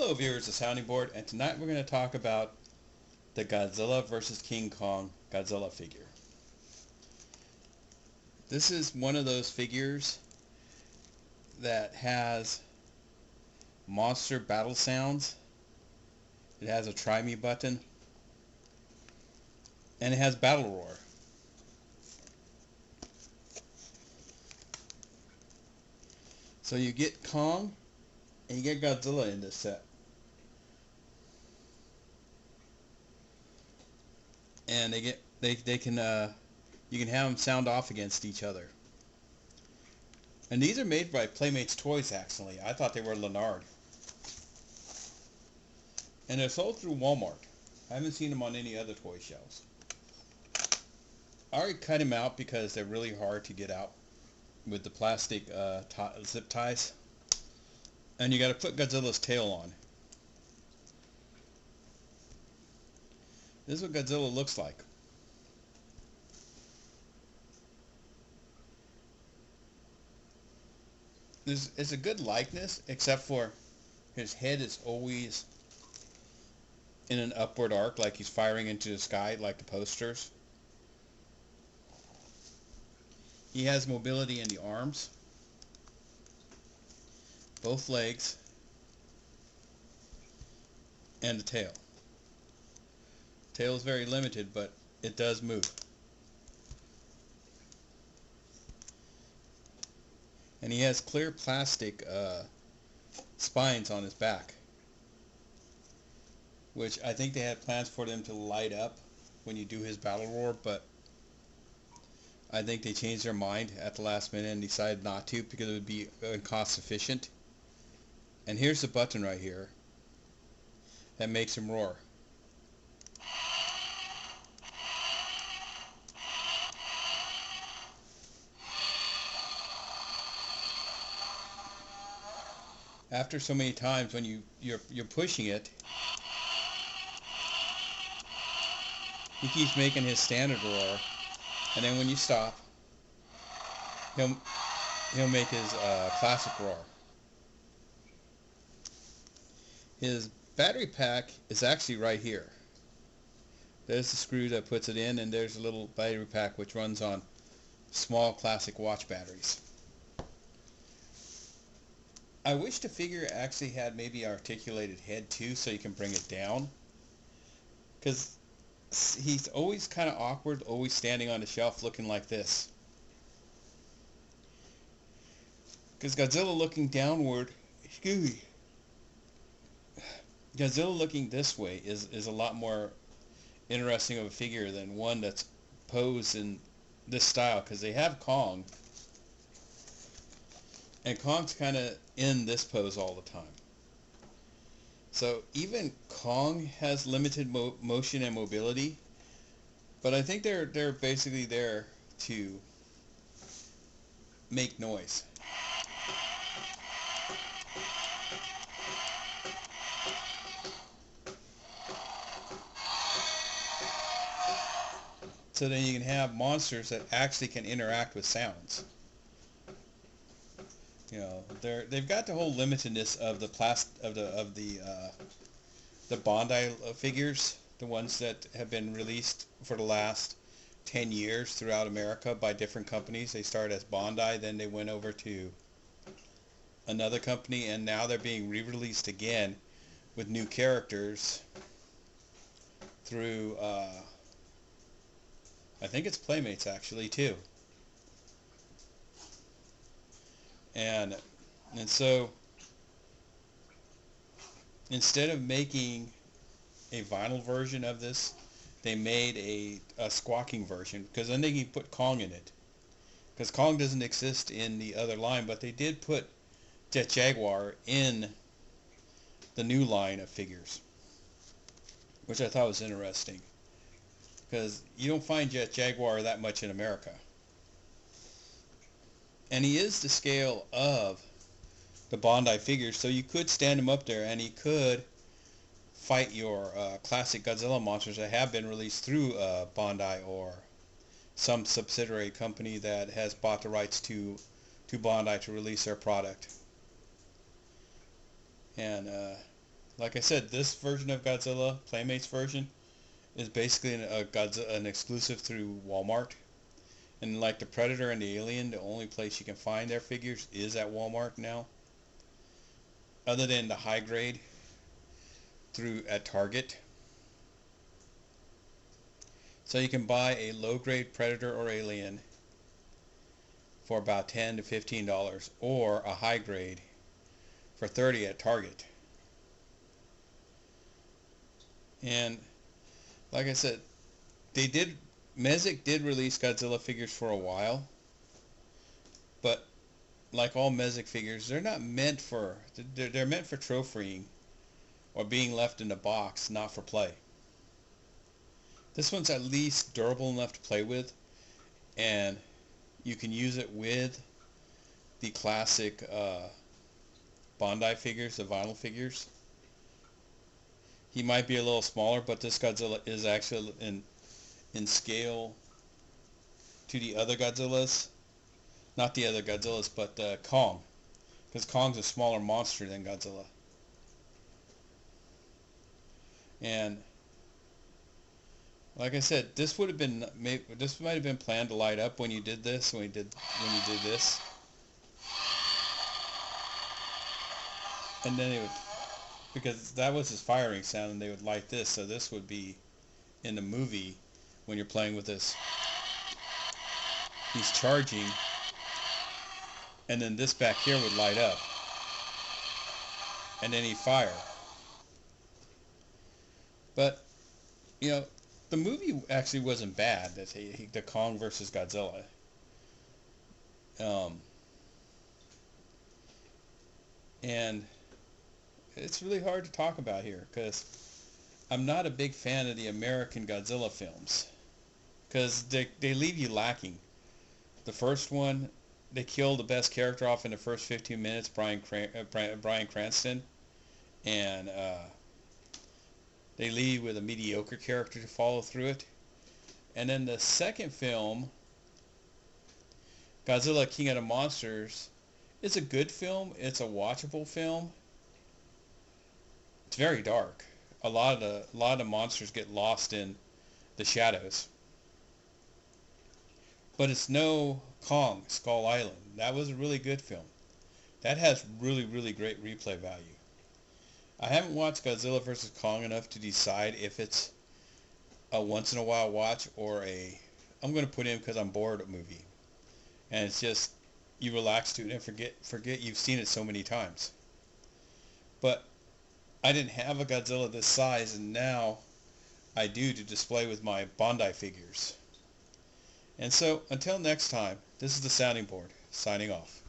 Hello viewers of Sounding Board, and tonight we're going to talk about the Godzilla vs. King Kong Godzilla figure. This is one of those figures that has monster battle sounds. It has a try me button, and it has Battle Roar. So you get Kong and you get Godzilla in this set. And they can you can have them sound off against each other. And these are made by Playmates toys. Actually, I thought they were Leonard. And they're sold through Walmart. I haven't seen them on any other toy shelves. I already cut them out because they're really hard to get out with the plastic zip ties. And you got to put Godzilla's tail on. This is what Godzilla looks like. It's a good likeness, except for his head is always in an upward arc, like he's firing into the sky, like the posters. He has mobility in the arms, both legs, and the tail. Tail is very limited, but it does move. And he has clear plastic spines on his back, which I think they had plans for them to light up when you do his Battle Roar, but I think they changed their mind at the last minute and decided not to because it would be cost efficient. And here's the button right here that makes him roar. After so many times, when you're pushing it, he keeps making his standard roar, and then when you stop, he'll make his classic roar. His battery pack is actually right here. There's the screw that puts it in, and there's a little battery pack which runs on small classic watch batteries. I wish the figure actually had maybe articulated head too, so you can bring it down, because he's always kind of awkward, always standing on the shelf looking like this. Because Godzilla looking downward, excuse me, Godzilla looking this way is a lot more interesting of a figure than one that's posed in this style, because they have Kong, and Kong's kind of in this pose all the time. So even Kong has limited motion and mobility, but I think they're basically there to make noise. So then you can have monsters that actually can interact with sounds. You know, they've got the whole limitedness of the the Bandai figures, the ones that have been released for the last 10 years throughout America by different companies. They started as Bandai, then they went over to another company, and now they're being re-released again with new characters through I think it's Playmates actually too. And so instead of making a vinyl version of this, they made a squawking version, because then they can put Kong in it. Because Kong doesn't exist in the other line, but they did put Jet Jaguar in the new line of figures, which I thought was interesting, because you don't find Jet Jaguar that much in America. And he is the scale of the Bandai figures, so you could stand him up there and he could fight your classic Godzilla monsters that have been released through Bandai or some subsidiary company that has bought the rights to Bandai to release their product. And like I said, this version of Godzilla, Playmates version, is basically an exclusive through Walmart. And like the Predator and the Alien, the only place you can find their figures is at Walmart now. Other than the high grade through at Target. So you can buy a low grade Predator or Alien for about $10 to $15, or a high grade for $30 at Target. And like I said, Mezek did release Godzilla figures for a while, but like all Mezek figures, they're meant for trophying or being left in a box, not for play. This one's at least durable enough to play with, and you can use it with the classic Bandai figures, the vinyl figures. He might be a little smaller, but this Godzilla is actually in scale to the other Godzillas. Not the other Godzillas, but Kong. Because Kong's a smaller monster than Godzilla. And like I said, this might have been planned to light up when you did this, when you did this. And then it would, because that was his firing sound, and they would light this, so this would be in the movie when you're playing with this. He's charging, and then this back here would light up, and then he'd fire. But you know, the movie actually wasn't bad. The Kong versus Godzilla. And it's really hard to talk about here because I'm not a big fan of the American Godzilla films because they leave you lacking. The first one, they kill the best character off in the first 15 minutes, Bryan Cranston, and they leave with a mediocre character to follow through it. And then the second film, Godzilla King of the Monsters, is a good film. It's a watchable film. It's very dark. A lot of the monsters get lost in the shadows. But it's no Kong, Skull Island. That was a really good film. That has really, really great replay value. I haven't watched Godzilla vs. Kong enough to decide if it's a once in a while watch or I'm going to put in because I'm bored movie. And it's just, you relax to it and forget you've seen it so many times. But I didn't have a Godzilla this size, and now I do, to display with my Bandai figures. And so, until next time, this is the Sounding Board, signing off.